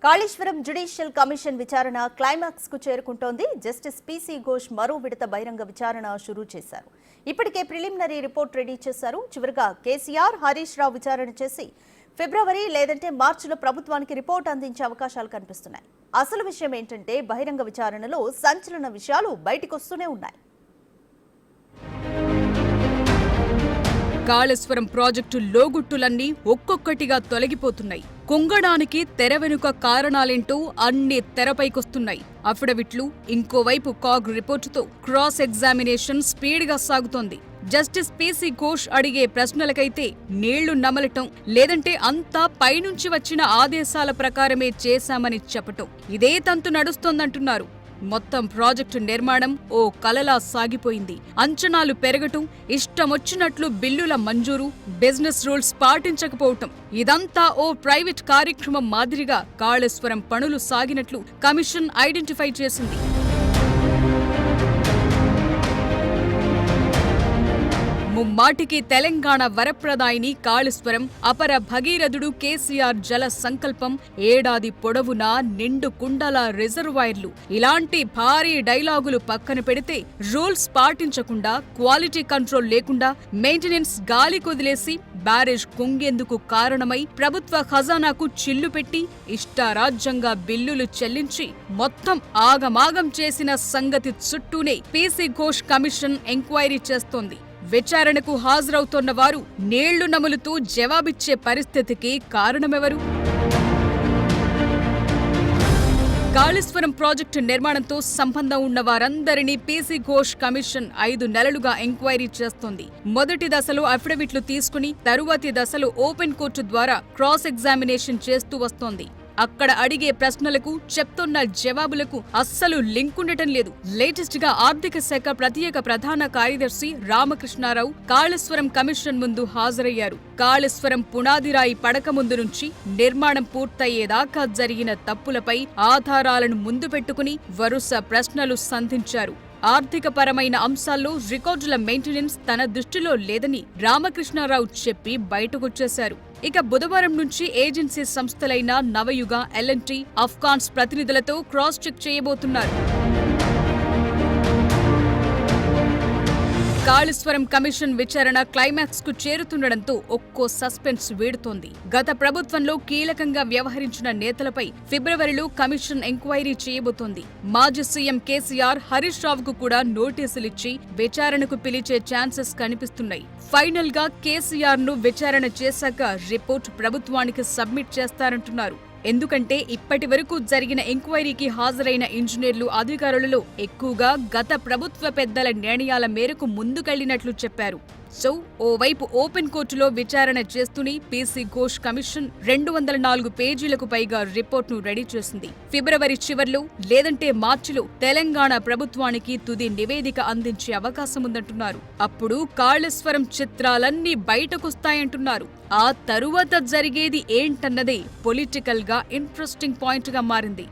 Kaleshwaram judicial commission విచారణ climax కు చేరుకుంటోంది. Justice PC Ghosh మరో విడత బహిరంగ విచారణ షురూ చేశారు. ఇప్పటికే ప్రిలిమినరీ రిపోర్ట్ రెడీ చేశారు. చివరిగా కేసీఆర్, హరీష్ రావు విచారణ చేసి ఫిబ్రవరి లేదంటే మార్చిలో ప్రభుత్వానికి రిపోర్ట్ అందించే అవకాశాలు కనిపిస్తున్నాయి. అసలు విషయం ఏంటంటే బహిరంగ విచారణలో సంచలన విషయాలు బయటికొస్తూనే ఉన్నాయి. కాళేశ్వరం ప్రాజెక్టు లోగుట్టులన్నీ ఒక్కొక్కటిగా తొలగిపోతున్నాయి. కుంగడానికి తెర వెనుక కారణాలేంటో అన్ని తెరపైకొస్తున్నాయి. అఫిడవిట్లు, ఇంకోవైపు కాగ్ రిపోర్టుతో క్రాస్ ఎగ్జామినేషన్ స్పీడ్గా సాగుతోంది. జస్టిస్ పీసీ ఘోష్ అడిగే ప్రశ్నలకైతే నీళ్లు నమలటం, లేదంటే అంతా పైనుంచి వచ్చిన ఆదేశాల ప్రకారమే చేశామని చెప్పటం, ఇదే తంతు నడుస్తోందంటున్నారు. మొత్తం ప్రాజెక్టు నిర్మాణం ఓ కలలా సాగిపోయింది. అంచనాలు పెరగటం, ఇష్టమొచ్చినట్లు బిల్లుల మంజూరు, బిజినెస్ రూల్స్ పాటించకపోవటం, ఇదంతా ఓ ప్రైవేట్ కార్యక్రమం మాదిరిగా కాళేశ్వరం పనులు సాగినట్లు కమిషన్ ఐడెంటిఫై చేసింది. ముమ్మాటికి తెలంగాణ వరప్రదాయిని కాళేశ్వరం, అపర భగీరథుడు కేసీఆర్ జల సంకల్పం, ఏడాది పొడవునా నిండు కుండల రిజర్వాయర్లు, ఇలాంటి భారీ డైలాగులు పక్కన పెడితే రూల్స్ పాటించకుండా, క్వాలిటీ కంట్రోల్ లేకుండా మెయింటెనెన్స్ గాలి కొదిలేసి బ్యారేజ్ కుంగేందుకు కారణమై ప్రభుత్వ ఖజానాకు చిల్లు పెట్టి ఇష్టారాజ్యంగా బిల్లులు చెల్లించి మొత్తం ఆగమాగం చేసిన సంగతి చుట్టూనే పీసీ ఘోష్ కమిషన్ ఎంక్వైరీ చేస్తోంది. విచారణకు హాజరవుతోన్న వారు నీళ్లు నములుతూ జవాబిచ్చే పరిస్థితికి కారణమెవరు? కాళేశ్వరం ప్రాజెక్టు నిర్మాణంతో సంబంధం ఉన్న వారందరినీ పీసీ ఘోష్ కమిషన్ 5 నెలలుగా ఎంక్వైరీ చేస్తోంది. మొదటి దశలో అఫిడవిట్లు తీసుకుని తరువాతి దశలో ఓపెన్ కోర్టు ద్వారా క్రాస్ ఎగ్జామినేషన్ చేస్తూ వస్తోంది. అక్కడ అడిగే ప్రశ్నలకు, చెప్తున్న జవాబులకు అస్సలు లింకుండటం లేదు. లేటెస్ట్ గా ఆర్థిక శాఖ ప్రత్యేక ప్రధాన కార్యదర్శి రామకృష్ణారావు కాళేశ్వరం కమిషన్ ముందు హాజరయ్యారు. కాళేశ్వరం పునాదిరాయి పడక ముందు నుంచి నిర్మాణం పూర్తయ్యేదాకా జరిగిన తప్పులపై ఆధారాలను ముందు పెట్టుకుని వరుస ప్రశ్నలు సంధించారు. ఆర్థికపరమైన అంశాల్లో రికార్డుల మెయింటెనెన్స్ తన దృష్టిలో లేదని రామకృష్ణారావు చెప్పి బయటకొచ్చేశారు. ఇక బుధవారం నుంచి ఏజెన్సీ సంస్థలైన నవయుగ, ఎల్&టి, అఫ్కాన్స్ ప్రతినిధులతో క్రాస్ చెక్ చేయబోతున్నారు. కాళేశ్వరం కమిషన్ విచారణ క్లైమాక్స్ కు చేరుతుండటంతో ఒక్కో సస్పెన్స్ వీడుతోంది. గత ప్రభుత్వంలో కీలకంగా వ్యవహరించిన నేతలపై ఫిబ్రవరిలో కమిషన్ ఎంక్వైరీ చేయబోతోంది. మాజీ సీఎం కేసీఆర్, హరీష్ రావుకు కూడా నోటీసులిచ్చి విచారణకు పిలిచే ఛాన్సెస్ కనిపిస్తున్నాయి. ఫైనల్ గా కేసీఆర్ ను విచారణ చేశాక రిపోర్ట్ ప్రభుత్వానికి సబ్మిట్ చేస్తారంటున్నారు. ఎందుకంటే ఇప్పటి వరకు జరిగిన ఎంక్వైరీకి హాజరైన ఇంజనీర్లు, అధికారులలో ఎక్కువగా గత ప్రభుత్వ పెద్దల నిర్ణయాల మేరకు ముందుకెళ్లినట్లు చెప్పారు. సో ఓవైపు ఓపెన్ కోర్టులో విచారణ చేస్తూనే పీసీ ఘోష్ కమిషన్ 204 పేజీలకు పైగా రిపోర్ట్ను రెడీ చేసింది. ఫిబ్రవరి చివర్లో లేదంటే మార్చిలో తెలంగాణ ప్రభుత్వానికి తుది నివేదిక అందించే అవకాశముందంటున్నారు. అప్పుడు కాళేశ్వరం చిత్రాలన్నీ బయటకొస్తాయంటున్నారు. ఆ తరువాత జరిగేది ఏంటన్నదే పొలిటికల్ గా ఇంట్రెస్టింగ్ పాయింట్ గా మారింది.